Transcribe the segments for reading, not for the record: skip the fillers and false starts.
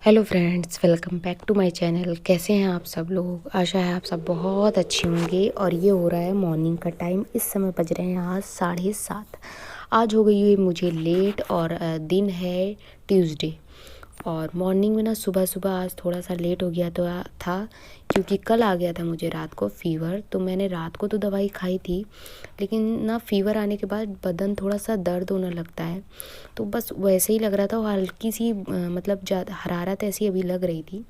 Hello friends, welcome back to my channel. कैसे हैं आप सब लोग? आशा है आप सब बहुत अच्छे होंगे। और ये हो रहा है मॉर्निंग का टाइम। इस समय बज रहे हैं आज 7:30। आज हो गई है मुझे लेट और दिन है ट्यूसडे। और मॉर्निंग में ना सुबह सुबह आज थोड़ा सा लेट हो गया तो था, क्योंकि कल आ गया था मुझे रात को फीवर। तो मैंने रात को तो दवाई खाई थी, लेकिन ना फीवर आने के बाद बदन थोड़ा सा दर्द होने लगता है। तो बस वैसे ही लग रहा था, और हल्की सी मतलब ज़्यादा हरारत ऐसी अभी लग रही थी।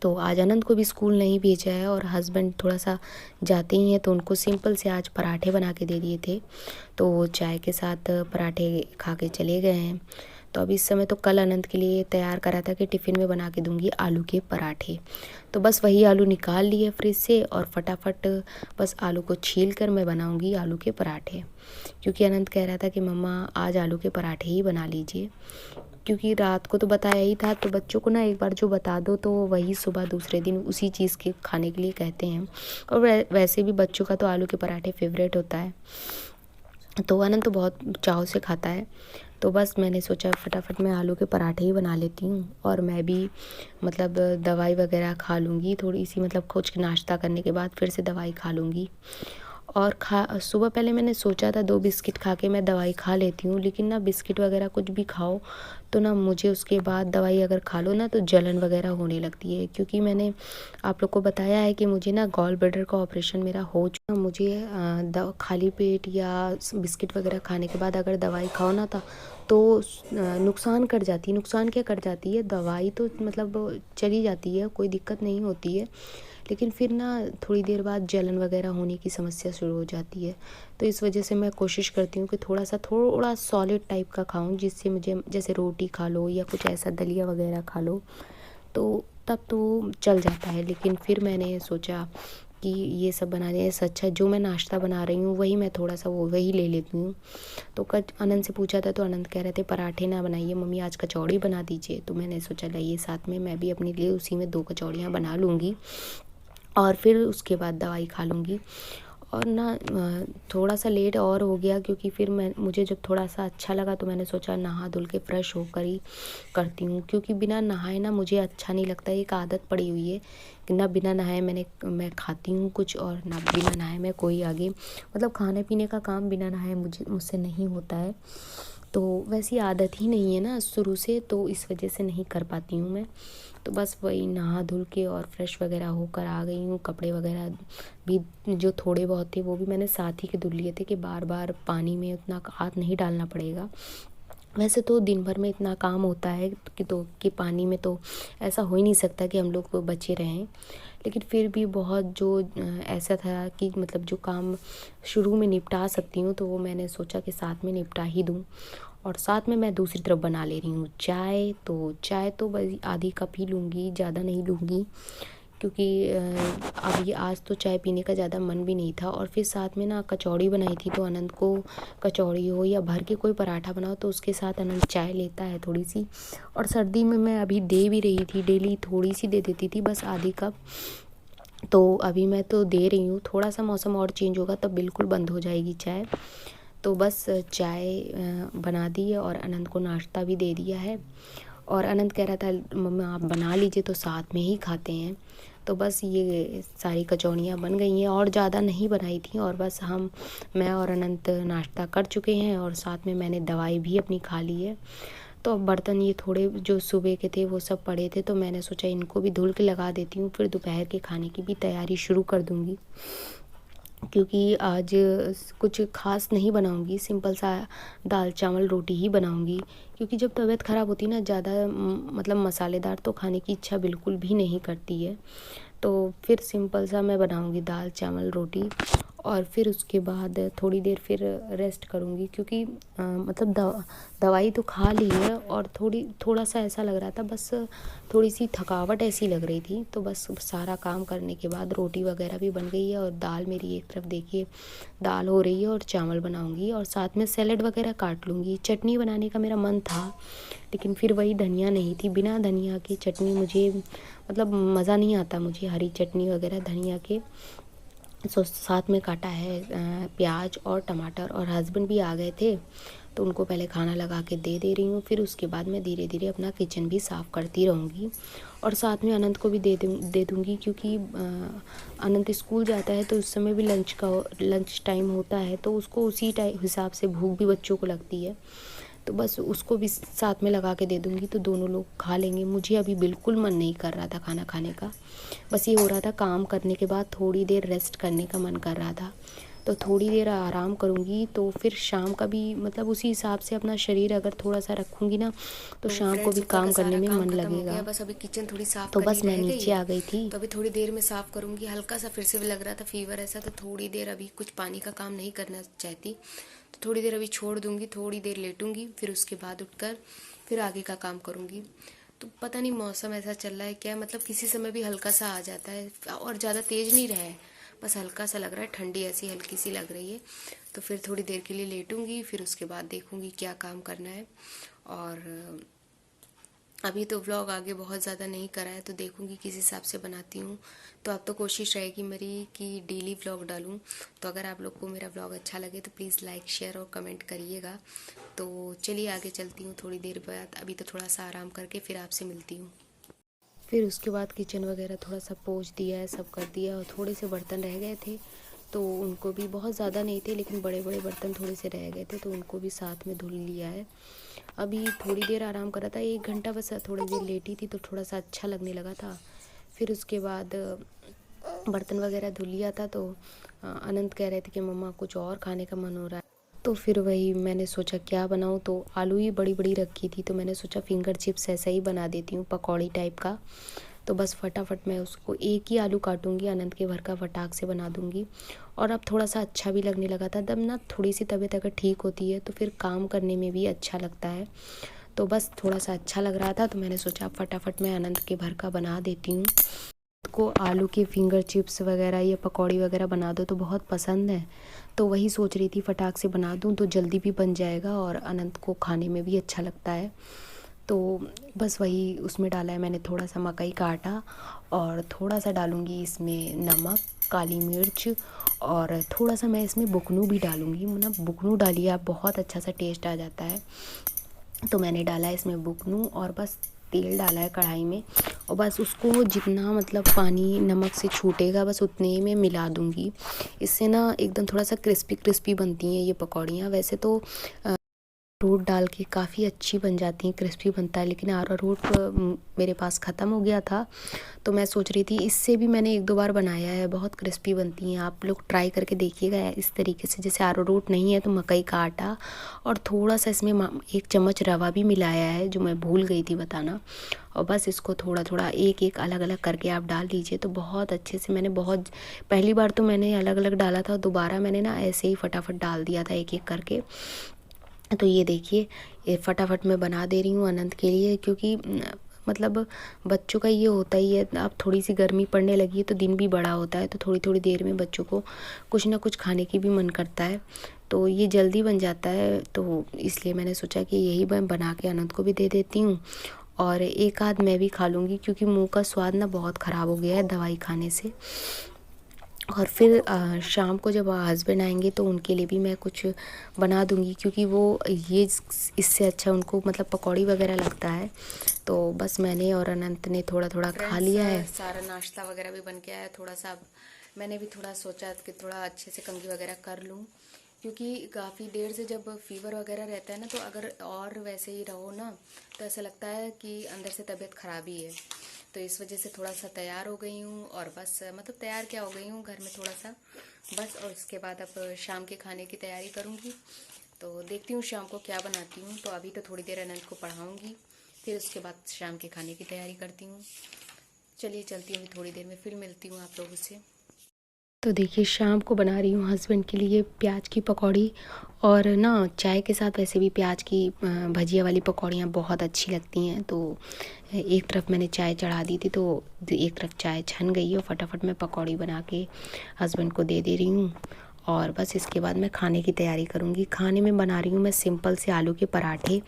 तो आज अनंत को भी स्कूल नहीं भेजा है, और हस्बैंड थोड़ा सा जाते ही हैं तो उनको सिंपल से आज पराठे बना के दे दिए थे। तो वो चाय के साथ पराठे खा के चले गए हैं। तो अभी इस समय तो कल अनंत के लिए तैयार करा था कि टिफ़िन में बना के दूंगी आलू के पराठे। तो बस वही आलू निकाल लिए फ्रिज से, और फटाफट बस आलू को छील कर मैं बनाऊंगी आलू के पराठे। क्योंकि अनंत कह रहा था कि मम्मा आज आलू के पराठे ही बना लीजिए। क्योंकि रात को तो बताया ही था, तो बच्चों को ना एक बार जो बता दो तो वही सुबह दूसरे दिन उसी चीज़ के खाने के लिए कहते हैं। और वैसे भी बच्चों का तो आलू के पराठे फेवरेट होता है। तो अनंत तो बहुत चाव से खाता है। तो बस मैंने सोचा फटाफट मैं आलू के पराठे ही बना लेती हूँ, और मैं भी मतलब दवाई वगैरह खा लूँगी थोड़ी सी, मतलब कुछ नाश्ता करने के बाद फिर से दवाई खा लूँगी। और सुबह पहले मैंने सोचा था 2 बिस्किट खा के मैं दवाई खा लेती हूँ, लेकिन ना बिस्किट वगैरह कुछ भी खाओ तो ना मुझे उसके बाद दवाई अगर खा लो ना तो जलन वगैरह होने लगती है। क्योंकि मैंने आप लोग को बताया है कि मुझे ना गॉल ब्लैडर का ऑपरेशन मेरा हो चुका। मुझे खाली पेट या बिस्किट वगैरह खाने के बाद अगर दवाई खाओ ना था तो नुकसान कर जाती है। नुकसान क्या कर जाती है, दवाई तो मतलब चली जाती है, कोई दिक्कत नहीं होती है, लेकिन फिर ना थोड़ी देर बाद जलन वगैरह होने की समस्या शुरू हो जाती है। तो इस वजह से मैं कोशिश करती हूँ कि थोड़ा सॉलिड टाइप का खाऊं, जिससे मुझे जैसे रोटी खा लो या कुछ ऐसा दलिया वगैरह खा लो तो तब तो चल जाता है। लेकिन फिर मैंने सोचा कि ये सब बनाने से अच्छा जो मैं नाश्ता बना रही हूँ वही मैं थोड़ा सा वही ले लेती हूँ। तो कल अनंत से पूछा था तो अनंत कह रहे थे पराठे ना बनाइए मम्मी, आज कचौड़ी बना दीजिए। तो मैंने सोचा लाइए साथ में मैं भी अपने लिए उसी में 2 कचौड़ियाँ बना लूँगी, और फिर उसके बाद दवाई खा लूँगी। और ना थोड़ा सा लेट और हो गया, क्योंकि फिर मुझे जब थोड़ा सा अच्छा लगा तो मैंने सोचा नहा धुल के फ्रेश होकर ही करती हूँ। क्योंकि बिना नहाए ना मुझे अच्छा नहीं लगता, एक आदत पड़ी हुई है कि ना बिना नहाए मैं खाती हूँ कुछ, और ना बिना नहाए मैं कोई आगे मतलब खाने पीने का काम बिना नहाए मुझसे नहीं होता है। तो वैसी आदत ही नहीं है ना शुरू से, तो इस वजह से नहीं कर पाती हूँ मैं। तो बस वही नहा धुल के और फ्रेश वगैरह होकर आ गई हूँ। कपड़े वगैरह भी जो थोड़े बहुत थे वो भी मैंने साथ ही के धुल लिए थे कि बार बार पानी में उतना हाथ नहीं डालना पड़ेगा। वैसे तो दिन भर में इतना काम होता है कि पानी में तो ऐसा हो ही नहीं सकता कि हम लोग बचे रहें। लेकिन फिर भी बहुत जो ऐसा था कि मतलब जो काम शुरू में निपटा सकती हूँ तो वो मैंने सोचा कि साथ में निपटा ही दूँ। और साथ में मैं दूसरी तरफ बना ले रही हूँ चाय। तो चाय तो बस आधी कप ही लूँगी, ज़्यादा नहीं लूँगी, क्योंकि अभी आज तो चाय पीने का ज़्यादा मन भी नहीं था। और फिर साथ में ना कचौड़ी बनाई थी, तो अनंत को कचौड़ी हो या भर के कोई पराठा बनाओ तो उसके साथ अनंत चाय लेता है थोड़ी सी। और सर्दी में मैं अभी दे भी रही थी, डेली थोड़ी सी दे देती थी, बस आधी कप। तो अभी मैं तो दे रही हूँ, थोड़ा सा मौसम और चेंज होगा तब बिल्कुल बंद हो जाएगी चाय। तो बस चाय बना दी है और अनंत को नाश्ता भी दे दिया है। और अनंत कह रहा था मम्मा आप बना लीजिए तो साथ में ही खाते हैं। तो बस ये सारी कचौड़ियाँ बन गई हैं, और ज़्यादा नहीं बनाई थी। और बस मैं और अनंत नाश्ता कर चुके हैं, और साथ में मैंने दवाई भी अपनी खा ली है। तो अब बर्तन ये थोड़े जो सुबह के थे वो सब पड़े थे, तो मैंने सोचा इनको भी धुल के लगा देती हूँ, फिर दोपहर के खाने की भी तैयारी शुरू कर दूँगी। क्योंकि आज कुछ ख़ास नहीं बनाऊंगी, सिंपल सा दाल चावल रोटी ही बनाऊंगी। क्योंकि जब तबीयत ख़राब होती है ना, ज़्यादा मतलब मसालेदार तो खाने की इच्छा बिल्कुल भी नहीं करती है। तो फिर सिंपल सा मैं बनाऊंगी दाल चावल रोटी, और फिर उसके बाद थोड़ी देर फिर रेस्ट करूंगी। क्योंकि मतलब दवाई तो खा ली है, और थोड़ा सा ऐसा लग रहा था, बस थोड़ी सी थकावट ऐसी लग रही थी। तो बस सारा काम करने के बाद रोटी वगैरह भी बन गई है, और दाल मेरी एक तरफ देखिए दाल हो रही है, और चावल बनाऊंगी, और साथ में सैलेड वगैरह काट लूँगी। चटनी बनाने का मेरा मन था, लेकिन फिर वही धनिया नहीं थी। बिना धनिया की चटनी मुझे मतलब मज़ा नहीं आता मुझे, हरी चटनी वगैरह धनिया के। साथ में काटा है प्याज और टमाटर। और हस्बैंड भी आ गए थे तो उनको पहले खाना लगा के दे रही हूँ। फिर उसके बाद मैं धीरे धीरे अपना किचन भी साफ़ करती रहूँगी और साथ में अनंत को भी दे दूँगी, क्योंकि अनंत स्कूल जाता है तो उस समय भी लंच टाइम होता है, तो उसको उसी हिसाब से भूख भी बच्चों को लगती है, तो बस उसको भी साथ में लगा के दे दूँगी तो दोनों लोग खा लेंगे। मुझे अभी बिल्कुल मन नहीं कर रहा था खाना खाने का, बस ये हो रहा था काम करने के बाद थोड़ी देर रेस्ट करने का मन कर रहा था, तो थोड़ी देर आराम करूँगी तो फिर शाम का भी मतलब उसी हिसाब से अपना शरीर अगर थोड़ा सा रखूँगी ना तो शाम को भी काम करने में मन लगेगा। बस अभी किचन थोड़ी साफ तो करनी बस मैं रह नीचे आ गई थी। तो अभी थोड़ी देर में साफ करूँगी। हल्का सा फिर से भी लग रहा था फीवर ऐसा, तो थोड़ी देर अभी कुछ पानी का काम नहीं करना चाहती, तो थोड़ी देर अभी छोड़ दूँगी, थोड़ी देर लेटूँगी, फिर उसके बाद उठकर फिर आगे का काम करूँगी। तो पता नहीं मौसम ऐसा चल रहा है क्या, मतलब किसी समय भी हल्का सा आ जाता है और ज़्यादा तेज़ नहीं रहा है, बस हल्का सा लग रहा है, ठंडी ऐसी हल्की सी लग रही है। तो फिर थोड़ी देर के लिए लेटूँगी, फिर उसके बाद देखूँगी क्या काम करना है। और अभी तो व्लॉग आगे बहुत ज़्यादा नहीं करा है, तो देखूँगी किस हिसाब से बनाती हूँ। तो अब तो कोशिश रहेगी मेरी कि डेली व्लॉग डालूँ। तो अगर आप लोग को मेरा व्लॉग अच्छा लगे तो प्लीज़ लाइक शेयर और कमेंट करिएगा। तो चलिए आगे चलती हूँ थोड़ी देर बाद, अभी तो थोड़ा सा आराम करके फिर आपसे मिलती हूँ। फिर उसके बाद किचन वगैरह थोड़ा सा पोंछ दिया है, सब कर दिया, और थोड़े से बर्तन रह गए थे तो उनको भी, बहुत ज़्यादा नहीं थे लेकिन बड़े बड़े बर्तन थोड़े से रह गए थे तो उनको भी साथ में धुल लिया है। अभी थोड़ी देर आराम करा था, 1 घंटा बस थोड़ी देर लेटी थी तो थोड़ा सा अच्छा लगने लगा था। फिर उसके बाद बर्तन वगैरह धुल लिया था तो अनंत कह रहे थे कि मम्मा कुछ और खाने का मन हो रहा है, तो फिर वही मैंने सोचा क्या बनाऊँ, तो आलू ही बड़ी बड़ी रखी थी तो मैंने सोचा फिंगर चिप्स ऐसा ही बना देती हूँ, पकौड़ी टाइप का। तो बस फटाफट मैं उसको एक ही आलू काटूंगी, अनंत के भर का फटाक से बना दूंगी। और अब थोड़ा सा अच्छा भी लगने लगा था, तब ना थोड़ी सी तबीयत अगर ठीक होती है तो फिर काम करने में भी अच्छा लगता है। तो बस थोड़ा सा अच्छा लग रहा था तो मैंने सोचा फटाफट मैं अनंत के भर का बना देती हूँ। को आलू के फिंगर चिप्स वगैरह या पकौड़ी वगैरह बना दो तो बहुत पसंद है, तो वही सोच रही थी फटाक से बना दूँ तो जल्दी भी बन जाएगा और अनंत को खाने में भी अच्छा लगता है। तो बस वही उसमें डाला है मैंने थोड़ा सा मकई का आटा, और थोड़ा सा डालूँगी इसमें नमक, काली मिर्च, और थोड़ा सा मैं इसमें बुकनू भी डालूँगी। ना बुकनू डालिए आप, बहुत अच्छा सा टेस्ट आ जाता है। तो मैंने डाला है इसमें बुकनू और बस तेल डाला है कढ़ाई में, और बस उसको जितना मतलब पानी नमक से छूटेगा बस उतने ही में मिला दूँगी। इससे ना एकदम थोड़ा सा क्रिस्पी क्रिस्पी बनती हैं ये पकौड़ियाँ। वैसे तो अरारोट डाल के काफ़ी अच्छी बन जाती हैं, क्रिस्पी बनता है, लेकिन अरारोट मेरे पास ख़त्म हो गया था तो मैं सोच रही थी, इससे भी मैंने 1-2 बार बनाया है, बहुत क्रिस्पी बनती हैं। आप लोग ट्राई करके देखिएगा इस तरीके से। जैसे अरारोट नहीं है तो मकई का आटा और थोड़ा सा इसमें 1 चम्मच रवा भी मिलाया है जो मैं भूल गई थी बताना, और बस इसको थोड़ा थोड़ा एक एक अलग अलग करके आप डाल दीजिए तो बहुत अच्छे से। मैंने बहुत पहली बार तो मैंने अलग अलग डाला था, दोबारा मैंने ना ऐसे ही फटाफट डाल दिया था एक एक करके। तो ये देखिए, ये फटाफट मैं बना दे रही हूँ अनंत के लिए, क्योंकि मतलब बच्चों का ये होता ही है, अब थोड़ी सी गर्मी पड़ने लगी है तो दिन भी बड़ा होता है, तो थोड़ी थोड़ी देर में बच्चों को कुछ ना कुछ खाने की भी मन करता है, तो ये जल्दी बन जाता है। तो इसलिए मैंने सोचा कि यही मैं बना के अनंत को भी दे देती हूँ और एक आध मैं भी खा लूँगी, क्योंकि मुँह का स्वाद ना बहुत ख़राब हो गया है दवाई खाने से। और फिर शाम को जब हस्बैंड आएंगे तो उनके लिए भी मैं कुछ बना दूंगी, क्योंकि वो ये इससे अच्छा उनको मतलब पकौड़ी वगैरह लगता है। तो बस मैंने और अनंत ने थोड़ा थोड़ा खा लिया है। सारा नाश्ता वगैरह भी बन के आया, थोड़ा सा मैंने भी थोड़ा सोचा कि थोड़ा अच्छे से कंघी वगैरह कर लूँ, क्योंकि काफ़ी देर से जब फीवर वगैरह रहता है ना तो अगर और वैसे ही रहो ना तो ऐसा लगता है कि अंदर से तबीयत ख़राब ही है। तो इस वजह से थोड़ा सा तैयार हो गई हूँ, और बस मतलब तैयार क्या हो गई हूँ घर में थोड़ा सा बस, और उसके बाद अब शाम के खाने की तैयारी करूँगी। तो देखती हूँ शाम को क्या बनाती हूँ। तो अभी तो थोड़ी देर अनंत को पढ़ाऊँगी, फिर उसके बाद शाम के खाने की तैयारी करती हूँ। चलिए चलती हूँ, थोड़ी देर में फिर मिलती हूँ आप लोगों से। तो देखिए शाम को बना रही हूँ हस्बैंड के लिए प्याज की पकौड़ी, और ना चाय के साथ वैसे भी प्याज की भजिया वाली पकौड़ियाँ बहुत अच्छी लगती हैं। तो एक तरफ मैंने चाय चढ़ा दी थी तो एक तरफ चाय छन गई है, और फटाफट मैं पकौड़ी बना के हस्बैंड को दे रही हूँ। और बस इसके बाद मैं खाने की तैयारी करूँगी। खाने में बना रही हूँ मैं सिंपल से आलू के पराठे,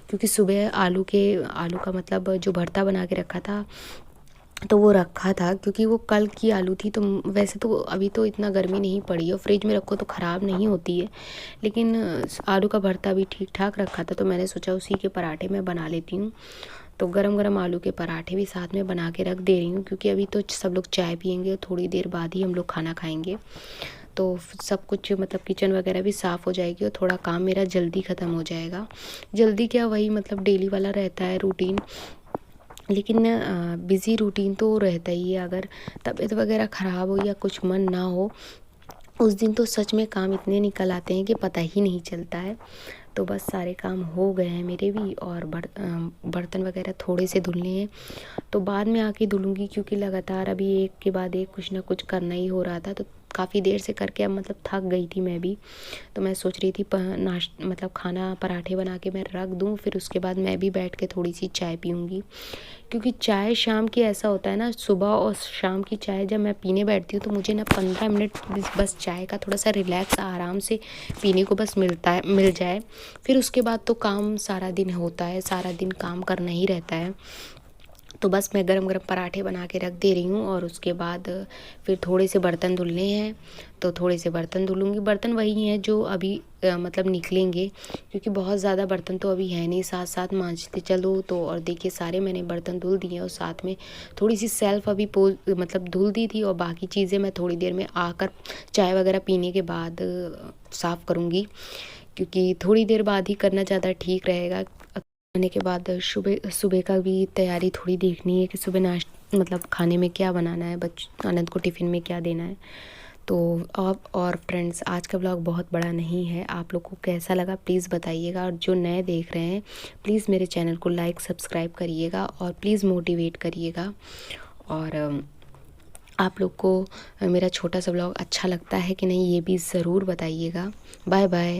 क्योंकि सुबह आलू का मतलब जो भरता बना के रखा था तो वो रखा था क्योंकि वो कल की आलू थी। तो वैसे तो अभी तो इतना गर्मी नहीं पड़ी है और फ्रिज में रखो तो ख़राब नहीं होती है, लेकिन आलू का भरता भी ठीक ठाक रखा था, तो मैंने सोचा उसी के पराठे मैं बना लेती हूँ। तो गरम गरम आलू के पराठे भी साथ में बना के रख दे रही हूँ, क्योंकि अभी तो सब लोग चाय पियेंगे और थोड़ी देर बाद ही हम लोग खाना खाएंगे। तो सब कुछ मतलब किचन वगैरह भी साफ़ हो जाएगी और थोड़ा काम मेरा जल्दी ख़त्म हो जाएगा। जल्दी क्या, वही मतलब डेली वाला रहता है रूटीन, लेकिन बिज़ी रूटीन तो रहता ही है। अगर तबीयत वगैरह ख़राब हो या कुछ मन ना हो उस दिन, तो सच में काम इतने निकल आते हैं कि पता ही नहीं चलता है। तो बस सारे काम हो गए हैं मेरे भी, और बर्तन वगैरह थोड़े से धुलने हैं, तो बाद में आके धुलूँगी, क्योंकि लगातार अभी एक के बाद एक कुछ ना कुछ करना ही हो रहा था। तो काफ़ी देर से करके अब मतलब थक गई थी मैं भी। तो मैं सोच रही थी मतलब खाना पराठे बना के मैं रख दूँ, फिर उसके बाद मैं भी बैठ के थोड़ी सी चाय पीऊँगी, क्योंकि चाय शाम की ऐसा होता है ना, सुबह और शाम की चाय जब मैं पीने बैठती हूँ तो मुझे ना 15 मिनट बस चाय का थोड़ा सा रिलैक्स आराम से पीने को बस मिल जाए। फिर उसके बाद तो काम सारा दिन होता है, सारा दिन काम करना ही रहता है। तो बस मैं गरम गरम पराठे बना के रख दे रही हूँ, और उसके बाद फिर थोड़े से बर्तन धुलने हैं, तो थोड़े से बर्तन धुलूँगी। बर्तन वही हैं जो अभी मतलब निकलेंगे, क्योंकि बहुत ज़्यादा बर्तन तो अभी है नहीं, साथ साथ मांजते चलो। तो और देखिए सारे मैंने बर्तन धुल दिए, और साथ में थोड़ी सी सेल्फ अभी मतलब धुल दी थी, और बाकी चीज़ें मैं थोड़ी देर में आकर चाय वगैरह पीने के बाद साफ़ करूँगी, क्योंकि थोड़ी देर बाद ही करना ज़्यादा ठीक रहेगा। खाने के बाद सुबह सुबह का भी तैयारी थोड़ी देखनी है कि सुबह मतलब खाने में क्या बनाना है, आनंद को टिफ़िन में क्या देना है। तो आप और फ्रेंड्स, आज का ब्लॉग बहुत बड़ा नहीं है, आप लोग को कैसा लगा प्लीज़ बताइएगा, और जो नए देख रहे हैं प्लीज़ मेरे चैनल को लाइक सब्सक्राइब करिएगा और प्लीज़ मोटिवेट करिएगा। और आप लोग को मेरा छोटा सा ब्लॉग अच्छा लगता है कि नहीं, ये भी ज़रूर बताइएगा। Bye bye.